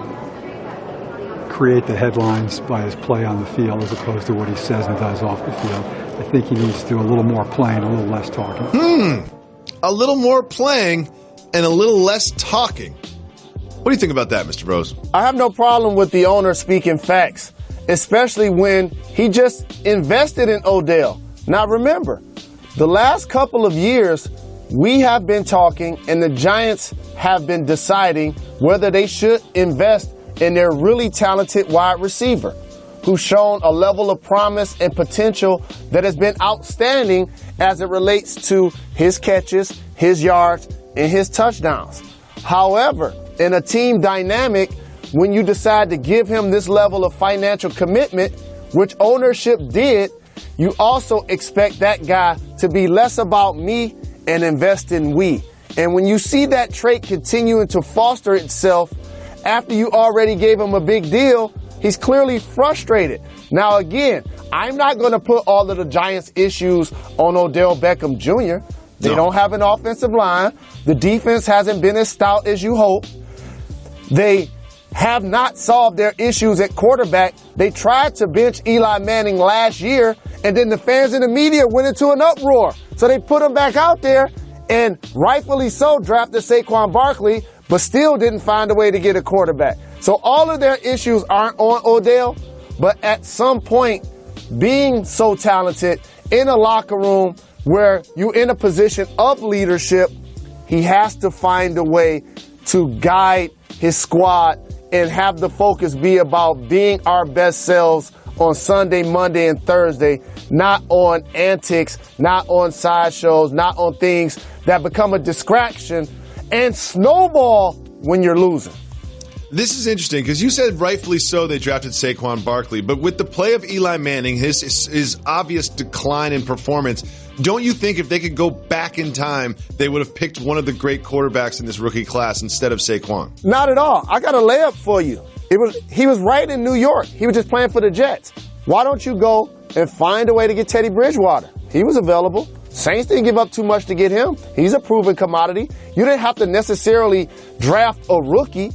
create the headlines by his play on the field as opposed to what he says and does off the field. I think he needs to do a little more playing, a little less talking. A little more playing and a little less talking. What do you think about that, Mr. Rose? I have no problem with the owner speaking facts, especially when he just invested in Odell. Now remember, the last couple of years, we have been talking and the Giants have been deciding whether they should invest in their really talented wide receiver, who's shown a level of promise and potential that has been outstanding as it relates to his catches, his yards, and his touchdowns. However, in a team dynamic, when you decide to give him this level of financial commitment, which ownership did, you also expect that guy to be less about me and invest in we. And when you see that trait continuing to foster itself after you already gave him a big deal, he's clearly frustrated. Now, again, I'm not going to put all of the Giants' issues on Odell Beckham Jr. They don't have an offensive line. The defense hasn't been as stout as you hope. They have not solved their issues at quarterback. They tried to bench Eli Manning last year, and then the fans and the media went into an uproar. So they put him back out there, and rightfully so drafted Saquon Barkley, but still didn't find a way to get a quarterback. So all of their issues aren't on Odell, but at some point, being so talented in a locker room where you're in a position of leadership, he has to find a way to guide his squad and have the focus be about being our best selves on Sunday, Monday, and Thursday, not on antics, not on sideshows, not on things that become a distraction and snowball when you're losing. This is interesting because you said rightfully so they drafted Saquon Barkley, but with the play of Eli Manning, his obvious decline in performance, don't you think if they could go back in time, they would have picked one of the great quarterbacks in this rookie class instead of Saquon? Not at all. I got a layup for you. He was right in New York. He was just playing for the Jets. Why don't you go and find a way to get Teddy Bridgewater? He was available. Saints didn't give up too much to get him. He's a proven commodity. You didn't have to necessarily draft a rookie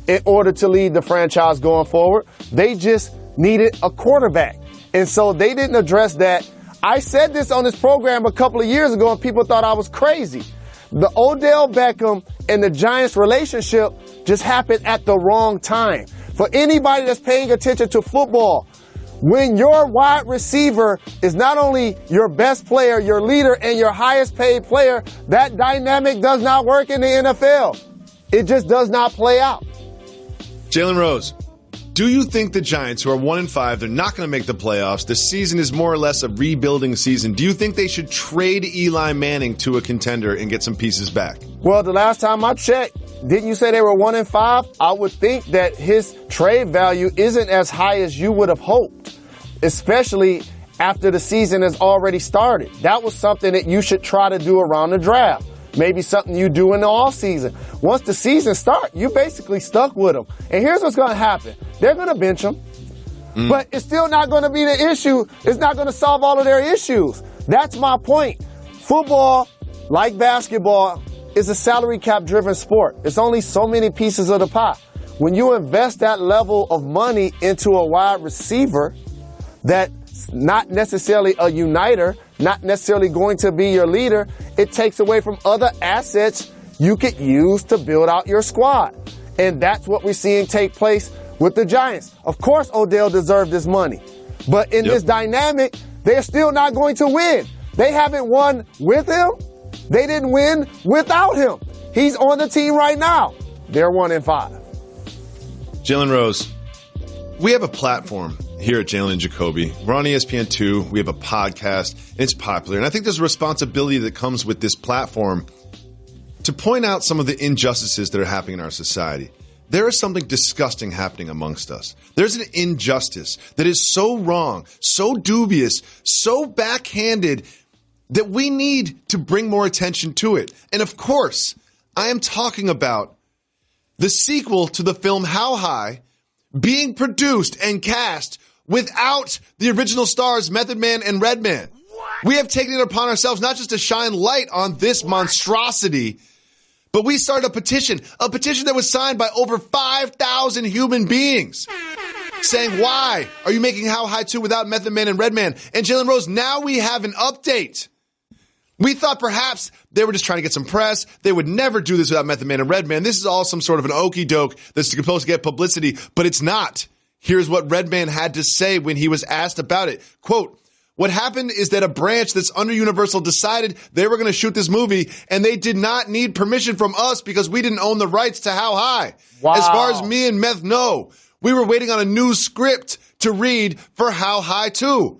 in order to lead the franchise going forward. They just needed a quarterback. And so they didn't address that. I said this on this program a couple of years ago and people thought I was crazy. The Odell Beckham and the Giants relationship just happened at the wrong time. For anybody that's paying attention to football, when your wide receiver is not only your best player, your leader, and your highest paid player, that dynamic does not work in the NFL. It just does not play out. Jalen Rose, do you think the Giants, who are 1-5, they're not going to make the playoffs, the season is more or less a rebuilding season, do you think they should trade Eli Manning to a contender and get some pieces back? Well, the last time I checked, didn't you say they were 1-5? I would think that his trade value isn't as high as you would have hoped, especially after the season has already started. That was something that you should try to do around the draft. Maybe something you do in the offseason. Once the season starts, you're basically stuck with them. And here's what's going to happen. They're going to bench them, but it's still not going to be the issue. It's not going to solve all of their issues. That's my point. Football, like basketball, is a salary cap driven sport. It's only so many pieces of the pie. When you invest that level of money into a wide receiver that's not necessarily a uniter, not necessarily going to be your leader, it takes away from other assets you could use to build out your squad. And that's what we're seeing take place with the Giants. Of course, Odell deserved this money. But in this dynamic, they're still not going to win. They haven't won with him. They didn't win without him. He's on the team right now. They're 1-5. Jalen Rose, we have a platform here at Jalen and Jacoby. We're on ESPN2. We have a podcast. It's popular. And I think there's a responsibility that comes with this platform to point out some of the injustices that are happening in our society. There is something disgusting happening amongst us. There's an injustice that is so wrong, so dubious, so backhanded that we need to bring more attention to it. And of course, I am talking about the sequel to the film How High being produced and cast without the original stars Method Man and Redman. We have taken it upon ourselves not just to shine light on this monstrosity, but we started a petition that was signed by over 5,000 human beings saying, why are you making How High 2 without Method Man and Redman? And Jalen Rose, now we have an update. We thought perhaps they were just trying to get some press. They would never do this without Method Man and Redman. This is all some sort of an okie doke that's supposed to get publicity, but it's not. Here's what Redman had to say when he was asked about it. Quote, what happened is that a branch that's under Universal decided they were going to shoot this movie, and they did not need permission from us because we didn't own the rights to How High. Wow. As far as me and Meth know, we were waiting on a new script to read for How High 2.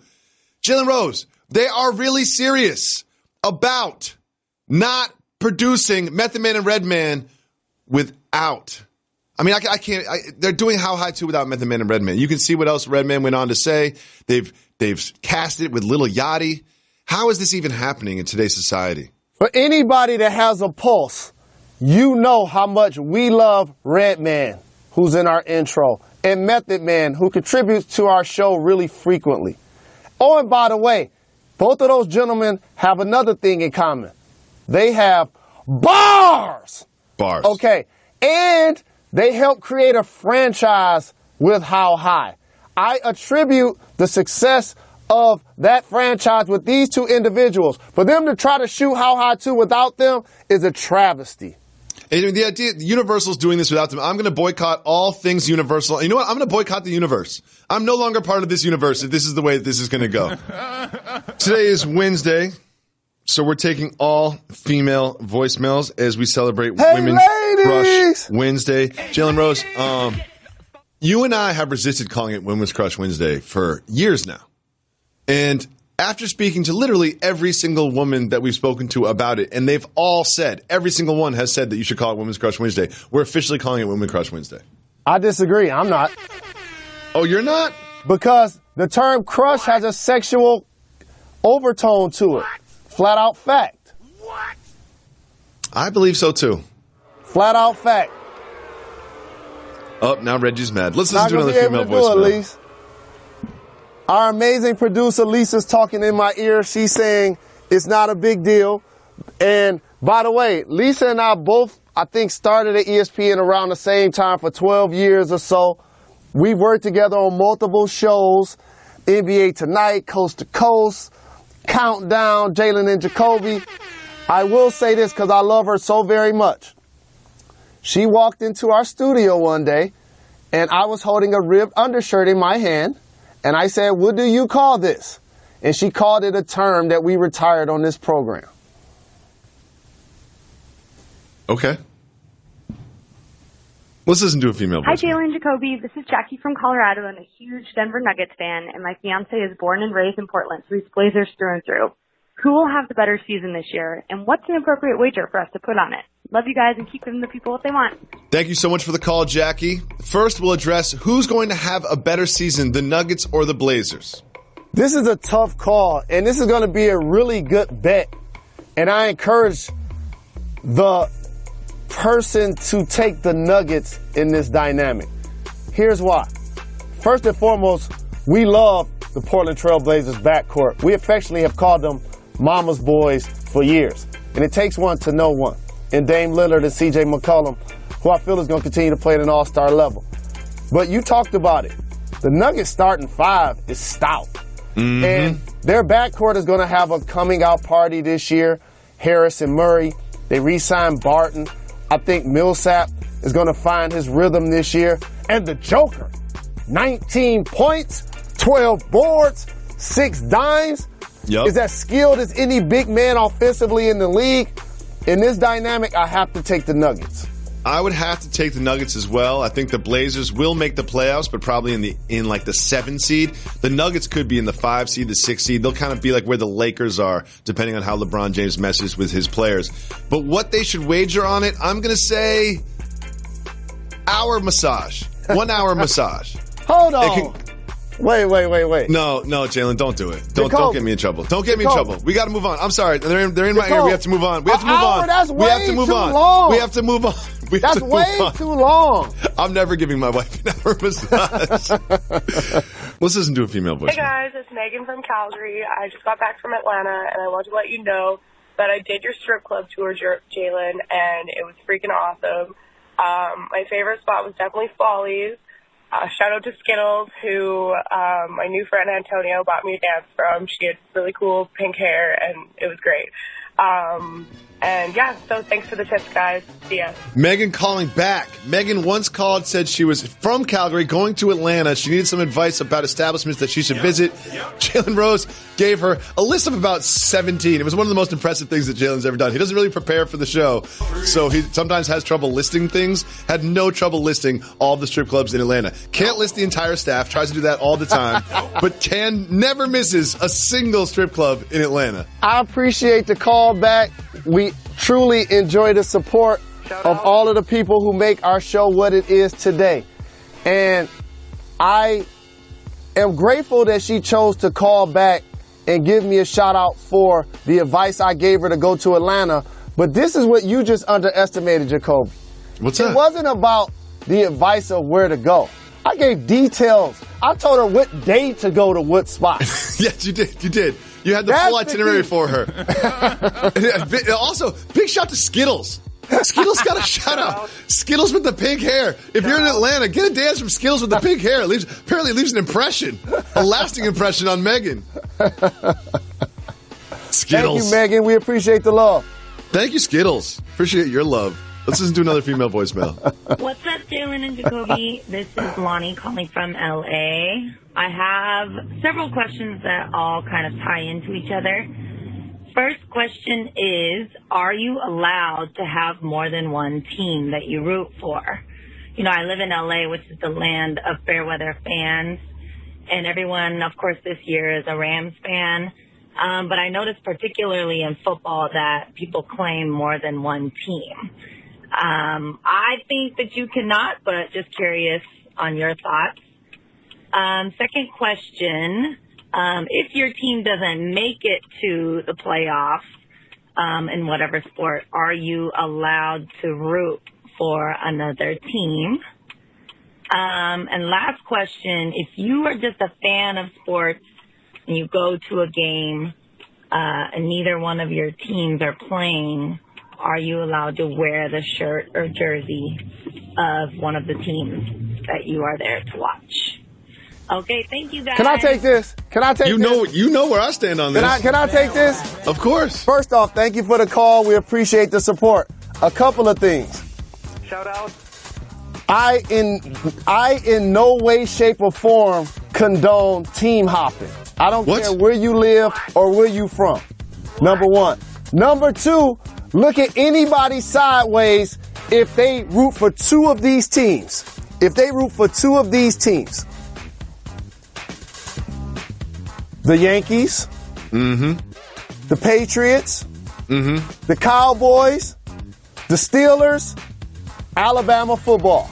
Jalen Rose, they are really serious about not producing Method Man and Redman without. I mean, I can't. They're doing How High 2 without Method Man and Redman. You can see what else Redman went on to say. They've cast it with Lil Yachty. How is this even happening in today's society? For anybody that has a pulse, you know how much we love Redman, who's in our intro, and Method Man, who contributes to our show really frequently. Oh, and by the way, both of those gentlemen have another thing in common. They have bars. Bars. Okay. And they helped create a franchise with How High. I attribute the success of that franchise with these two individuals. For them to try to shoot How High 2 without them is a travesty. And the idea, Universal's doing this without them. I'm going to boycott all things Universal. You know what? I'm going to boycott the universe. I'm no longer part of this universe if this is the way that this is going to go. Today is Wednesday, so we're taking all female voicemails as we celebrate Women's Crush Wednesday. Jalen Rose, you and I have resisted calling it Women's Crush Wednesday for years now. And after speaking to literally every single woman that we've spoken to about it, and they've all said, every single one has said that you should call it Women's Crush Wednesday, we're officially calling it Women's Crush Wednesday. I disagree. I'm not. Oh, you're not? Because the term crush has a sexual overtone to it. Flat out fact. What? I believe so, too. Flat out fact. Oh, now Reggie's mad. Let's listen to another female voicemail. Our amazing producer, Lisa's talking in my ear. She's saying it's not a big deal. And by the way, Lisa and I both, I think, started at ESPN around the same time for 12 years or so. We've worked together on multiple shows, NBA Tonight, Coast to Coast, Countdown, Jalen and Jacoby. I will say this because I love her so very much. She walked into our studio one day, and I was holding a ribbed undershirt in my hand. And I said, what do you call this? And she called it a term that we retired on this program. Okay. Let's listen to a female voice. Hi, Jalen and Jacoby. This is Jackie from Colorado and a huge Denver Nuggets fan. And my fiance is born and raised in Portland, so he's Blazers through and through. Who will have the better season this year? And what's an appropriate wager for us to put on it? Love you guys and keep giving the people what they want. Thank you so much for the call, Jackie. First, we'll address who's going to have a better season, the Nuggets or the Blazers. This is a tough call, and this is going to be a really good bet. And I encourage the person to take the Nuggets in this dynamic. Here's why. First and foremost, we love the Portland Trail Blazers backcourt. We affectionately have called them Mama's Boys for years. And it takes one to know one. And Dame Lillard and C.J. McCollum, who I feel is going to continue to play at an all-star level. But you talked about it. The Nuggets starting five is stout. Mm-hmm. And their backcourt is going to have a coming-out party this year. Harris and Murray. They re-signed Barton. I think Millsap is going to find his rhythm this year. And the Joker, 19 points, 12 boards, 6 dimes. Yep. Is as skilled as any big man offensively in the league. In this dynamic, I have to take the Nuggets. I would have to take the Nuggets as well. I think the Blazers will make the playoffs, but probably in like the 7 seed. The Nuggets could be in the 5 seed, the 6 seed. They'll kind of be like where the Lakers are, depending on how LeBron James messes with his players. But what they should wager on it, I'm going to say hour massage. 1 hour massage. Hold on. Wait. No, Jalen, don't do it. Don't get me in trouble. Don't get me in trouble. We got to move on. I'm sorry. They're in my ear. We have to move on. We have to move on. That's we have to move on. Long. We have to move on. That's way too long. I'm never giving my wife an hour massage. Let's listen to a female voice. Hey guys, it's Megan from Calgary. I just got back from Atlanta, and I wanted to let you know that I did your strip club tour, Jalen, and it was freaking awesome. My favorite spot was definitely Follies. Shout out to Skittles, who my new friend Antonio bought me a dance from. She had really cool pink hair, and it was great. And yeah, so thanks for the tips, guys. See ya. Megan calling back. Megan once called, said she was from Calgary, going to Atlanta. She needed some advice about establishments that she should visit. Jalen Rose gave her a list of about 17. It was one of the most impressive things that Jalen's ever done. He doesn't really prepare for the show, so he sometimes has trouble listing things. Had no trouble listing all the strip clubs in Atlanta. Can't list the entire staff, tries to do that all the time, but never misses a single strip club in Atlanta. I appreciate the call back. We truly enjoy the support of all of the people who make our show what it is today. And I am grateful that she chose to call back and give me a shout out for the advice I gave her to go to Atlanta. But this is what you just underestimated, Jacoby. What's that? It wasn't about the advice of where to go. I gave details. I told her what day to go to what spot. Yes, you did. You did. You had the full itinerary for her. Also, big shout to Skittles. Skittles got a shout out. Skittles with the pink hair. If you're in Atlanta, get a dance from Skittles with the pink hair. Apparently leaves an impression, a lasting impression on Megan. Skittles. Thank you, Megan. We appreciate the love. Thank you, Skittles. Appreciate your love. Let's listen to another female voicemail. What's up, Jalen and Jacoby? This is Lonnie calling from L.A. I have several questions that all kind of tie into each other. First question is, are you allowed to have more than one team that you root for? You know, I live in L.A., which is the land of fair weather fans, and everyone, of course, this year is a Rams fan. But I noticed particularly in football that people claim more than one team. I think that you cannot, but just curious on your thoughts. Second question, if your team doesn't make it to the playoffs in whatever sport, are you allowed to root for another team? And last question, if you are just a fan of sports and you go to a game and neither one of your teams are playing, are you allowed to wear the shirt or jersey of one of the teams that you are there to watch? Okay, thank you, guys. Can I take this? You know where I stand on this. Can I take this? Of course. First off, thank you for the call. We appreciate the support. A couple of things. Shout out. I in no way, shape, or form condone team hopping. I don't care where you live or where you from. Number one. Number two, look at anybody sideways if they root for two of these teams. If they root for two of these teams. The Yankees. Mm-hmm. The Patriots. Mm-hmm. The Cowboys. The Steelers. Alabama football.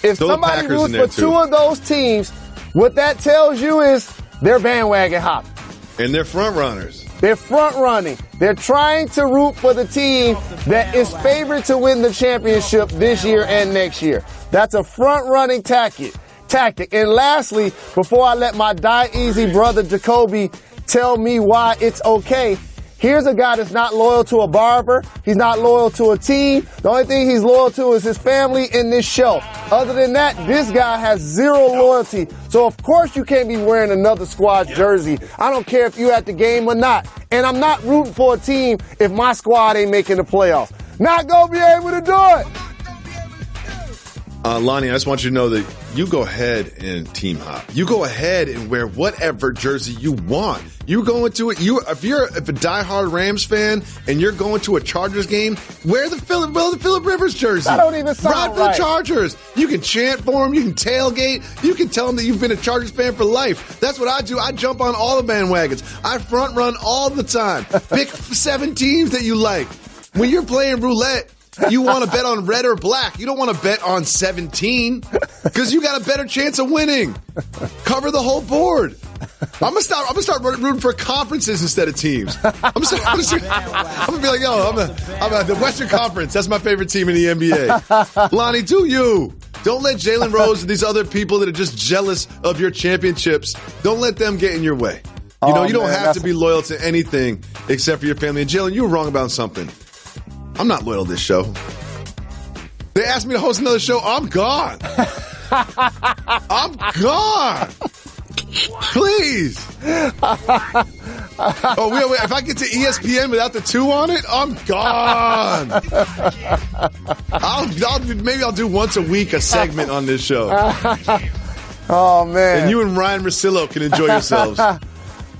If somebody roots for two of those teams, what that tells you is they're bandwagon hopping. And they're front runners. They're front running. They're trying to root for the team that is favored to win the championship this year and next year. That's a front running tactic. And lastly, before I let my die easy brother Jacoby tell me why it's okay, here's a guy that's not loyal to a barber. He's not loyal to a team. The only thing he's loyal to is his family and this show. Other than that, this guy has zero loyalty. So of course you can't be wearing another squad's jersey. I don't care if you're at the game or not. And I'm not rooting for a team if my squad ain't making the playoffs. Not gonna be able to do it. Lonnie, I just want you to know that you go ahead and team hop. You go ahead and wear whatever jersey you want. You go into it. If you're a diehard Rams fan and you're going to a Chargers game, wear the Phillip Rivers jersey. That don't even sound right. Ride for the Chargers. You can chant for them. You can tailgate. You can tell them that you've been a Chargers fan for life. That's what I do. I jump on all the bandwagons. I front run all the time. Pick 7 teams that you like. When you're playing roulette, you want to bet on red or black. You don't want to bet on 17 because you got a better chance of winning. Cover the whole board. I'm gonna start rooting for conferences instead of teams. I'm gonna be like, yo, I'm the Western Conference. That's my favorite team in the NBA. Lonnie, do you? Don't let Jalen Rose and these other people that are just jealous of your championships, don't let them get in your way. You don't have to be loyal to anything except for your family. And Jalen, you were wrong about something. I'm not loyal to this show. They asked me to host another show. I'm gone. I'm gone. Please. Oh, wait, if I get to ESPN without the 2 on it, I'm gone. Maybe I'll do once a week a segment on this show. Oh, man. And you and Ryan Russillo can enjoy yourselves.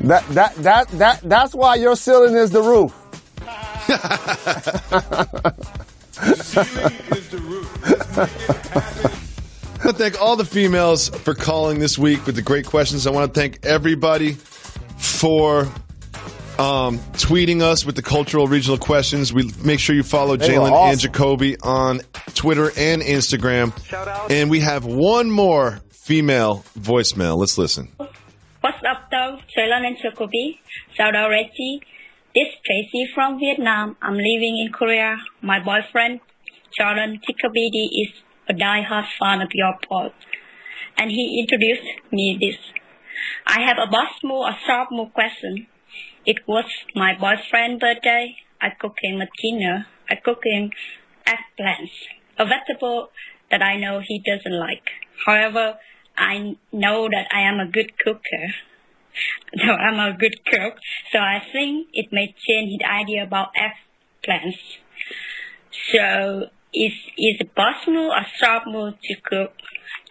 That's why your ceiling is the roof. The ceiling is the roof. I want to thank all the females for calling this week with the great questions. I want to thank everybody for tweeting us with the cultural regional questions. We make sure you follow Jalen and Jacoby on Twitter and Instagram. And we have one more female voicemail. Let's listen. What's up, though? Jalen and Jacoby. Shout out, Reggie. This is Tracy from Vietnam. I'm living in Korea. My boyfriend, Jalen Jacoby, is a die-hard fan of your pod. And he introduced me this. I have a boss move, a sharp move question. It was my boyfriend's birthday. I cooked him a dinner. I cooked him eggplants, a vegetable that I know he doesn't like. However, I know that I am a good cooker. No, I'm a good cook, so I think it may change his idea about eggplants. So, is it possible a sharp move to cook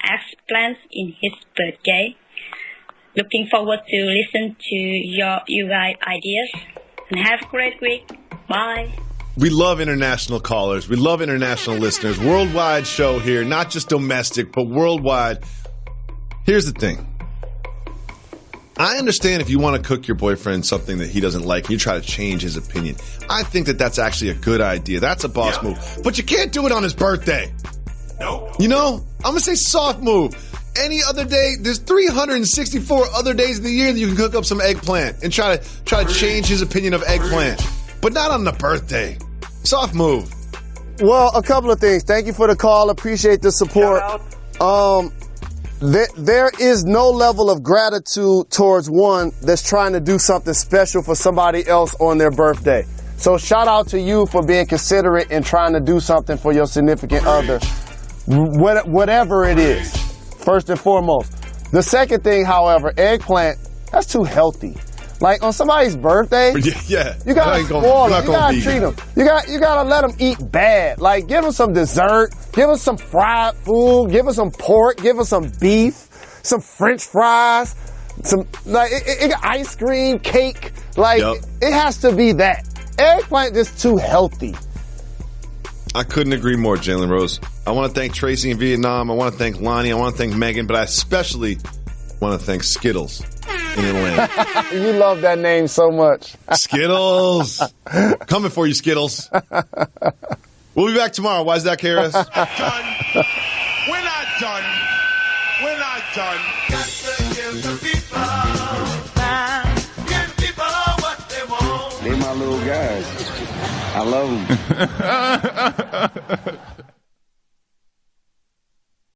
eggplants in his birthday? Looking forward to listen to you guys' ideas, and have a great week. Bye. We love international callers. We love international listeners. Worldwide show here, not just domestic, but worldwide. Here's the thing. I understand if you want to cook your boyfriend something that he doesn't like and you try to change his opinion. I think that that's actually a good idea. That's a boss move. But you can't do it on his birthday. No. You know, I'm going to say soft move. Any other day, there's 364 other days in the year that you can cook up some eggplant and try to change his opinion of eggplant. But not on the birthday. Soft move. Well, a couple of things. Thank you for the call. Appreciate the support. There is no level of gratitude towards one that's trying to do something special for somebody else on their birthday. So shout out to you for being considerate and trying to do something for your significant other, whatever it is, first and foremost. The second thing, however, eggplant, that's too healthy. Like on somebody's birthday, yeah. You gotta spoil them. You gotta treat them. You gotta let them eat bad. Like give them some dessert. Give us some fried food. Give us some pork. Give us some beef. Some French fries. Some ice cream, cake. It has to be that. Eggplant is too healthy. I couldn't agree more, Jalen Rose. I want to thank Tracy in Vietnam. I want to thank Lonnie. I want to thank Megan. But I especially want to thank Skittles in Atlanta. You love that name so much. Skittles. Coming for you, Skittles. We'll be back tomorrow. Why is that, Karis? We're not done. We're not done. Got to give the people time. Give people what they want. They my little guys. I love them.